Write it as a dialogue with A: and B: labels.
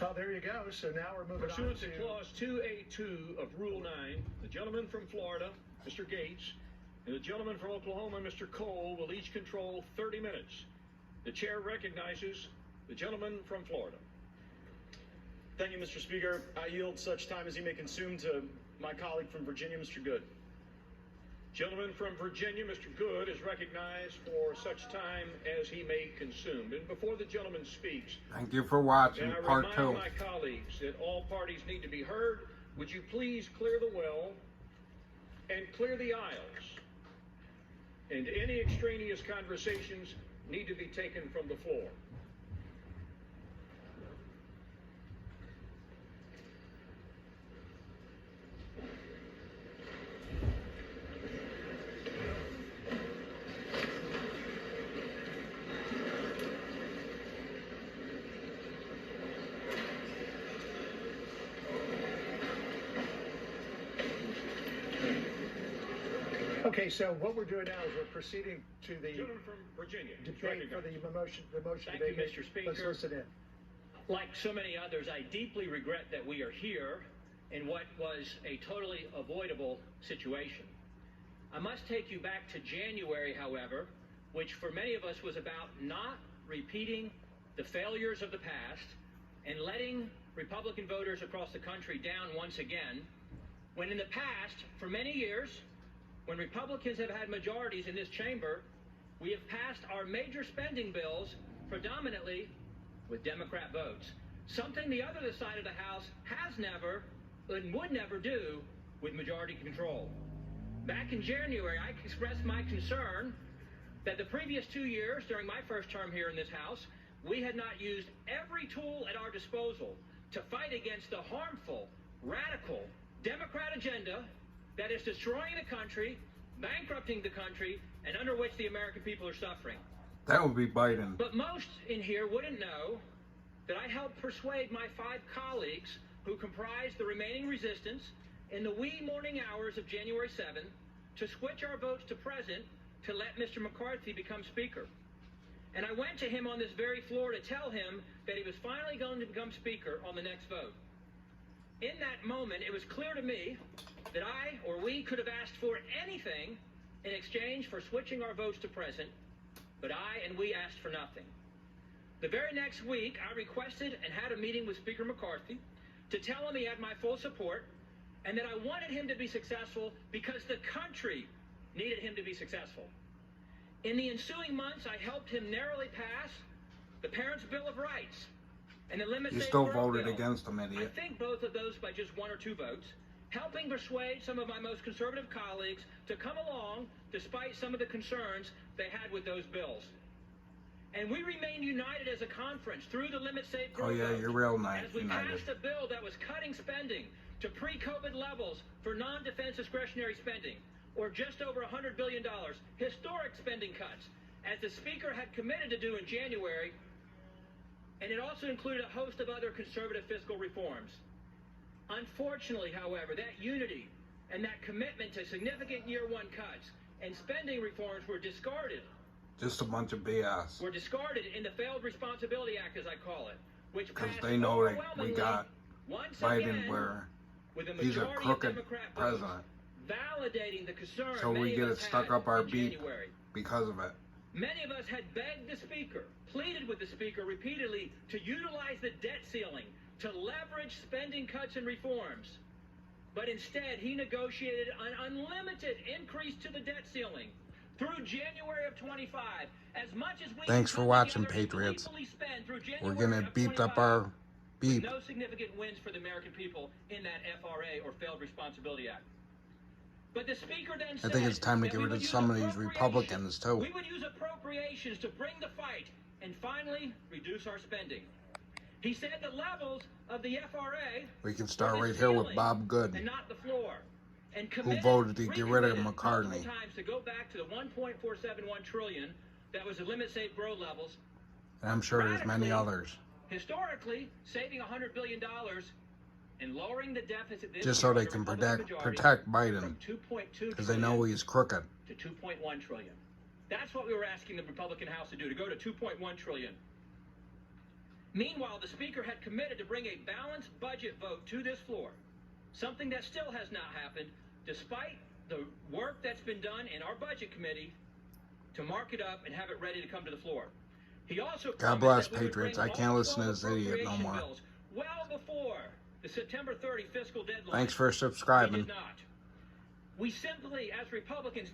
A: Oh, there you go. So now we're moving on
B: Pursuant to Clause 2A2 of Rule 9, the gentleman from Florida, Mr. Gates, and the gentleman from Oklahoma, Mr. Cole, will each control 30 minutes. The chair recognizes the gentleman from Florida.
C: Thank you, Mr. Speaker. I yield such time as he may consume to my colleague from Virginia, Mr. Good.
B: Gentleman from Virginia, Mr. Good, is recognized for such time as he may consume. And before the gentleman speaks,
D: Thank you for watching
B: and I
D: part
B: remind
D: 2.
B: my colleagues that all parties need to be heard. Would you please clear the well and clear the aisles? And any extraneous conversations need to be taken from the floor.
A: Okay, so what we're doing now is we're proceeding to the
B: Gentleman from Virginia,
A: debate for the motion
E: Thank
A: debate.
E: you, Mr. Speaker.
A: Let's listen in.
E: Like so many others, I deeply regret that we are here in what was a totally avoidable situation. I must take you back to January, however, which for many of us was about not repeating the failures of the past and letting Republican voters across the country down once again, when in the past, for many years, when Republicans have had majorities in this chamber, we have passed our major spending bills predominantly with Democrat votes. Something the other side of the House has never and would never do with majority control. Back in January, I expressed my concern that the previous 2 years, during my first term here in this House, we had not used every tool at our disposal to fight against the harmful, radical Democrat agenda that is destroying the country, bankrupting the country, and under which the American people are suffering.
D: That would be Biden.
E: But most in here wouldn't know that I helped persuade my 5 colleagues who comprise the remaining resistance in the wee morning hours of January 7 to switch our votes to present to let Mr. McCarthy become Speaker. And I went to him on this very floor to tell him that he was finally going to become Speaker on the next vote. In that moment, it was clear to me that I or we could have asked for anything in exchange for switching our votes to present, but I and we asked for nothing. The very next week, I requested and had a meeting with Speaker McCarthy to tell him he had my full support and that I wanted him to be successful because the country needed him to be successful. In the ensuing months, I helped him narrowly pass the Parents' Bill of Rights and the Limit
D: You
E: Safe
D: still
E: Birth
D: voted
E: Bill.
D: against him,
E: I
D: idiot.
E: think both of those by just 1 or 2 votes, helping persuade some of my most conservative colleagues to come along despite some of the concerns they had with those bills. And we remained united as a conference through the Limit Safe Birth
D: Oh yeah,
E: vote,
D: you're real nice,
E: as we
D: united.
E: passed a bill that was cutting spending to pre-COVID levels for non-defense discretionary spending, or just over $100 billion, historic spending cuts, as the Speaker had committed to do in January, and it also included a host of other conservative fiscal reforms. Unfortunately, however, that unity and that commitment to significant year 1 cuts and spending reforms were discarded.
D: Just a bunch of BS.
E: Were discarded in the Failed Responsibility Act, as I call it, which
D: Because
E: passed
D: they know that we
E: overwhelmingly
D: got
E: once
D: Biden
E: again
D: where
E: with a
D: he's a
E: majority of
D: crooked
E: Democrat votes,
D: president.
E: validating the concern
D: So we
E: many
D: get
E: of
D: it
E: us
D: stuck
E: had
D: up our
E: in
D: beat
E: January.
D: because of it.
E: Many of us had begged the Speaker, pleaded with the Speaker repeatedly to utilize the debt ceiling to leverage spending cuts and reforms. But instead, he negotiated an unlimited increase to the debt ceiling through January of 25. As much as we
D: Thanks
E: can
D: for
E: come
D: watching,
E: together and
D: Patriots.
E: gleefully spend through
D: We're
E: January
D: gonna
E: of
D: beat up
E: 25,
D: our beep.
E: no significant wins for the American people in that FRA, or Failed Responsibility Act. But the Speaker then said
D: I think it's time to
E: that
D: get
E: we
D: rid
E: would
D: of
E: use
D: some of these
E: appropriations.
D: Republicans too.
E: We would use appropriations to bring the fight and finally reduce our spending. He said the levels of the FRA
D: We can start
E: were the
D: right here with
E: ceiling
D: Bob Good,
E: and not the floor. And
D: who voted to get rid of McCarthy.
E: multiple times to go back to the 1.471 trillion that was the limit safe growth levels.
D: And I'm sure there's many others.
E: Historically, saving $100 billion and lowering the deficit this
D: Just so
E: year
D: they
E: under
D: can
E: Republican
D: protect
E: majority
D: Biden.
E: from 2.2
D: Because they know he's crooked.
E: to 2.1 trillion. That's what we were asking the Republican House to do, to go to 2.1 trillion. Meanwhile, the Speaker had committed to bring a balanced budget vote to this floor, something that still has not happened, despite the work that's been done in our Budget Committee to mark it up and have it ready to come to the floor. He also
D: God bless Patriots. I can't listen to this idiot no more.
E: Well before the September 30 fiscal deadline.
D: Thanks for
E: We
D: subscribing.
E: did not. We simply, as Republicans,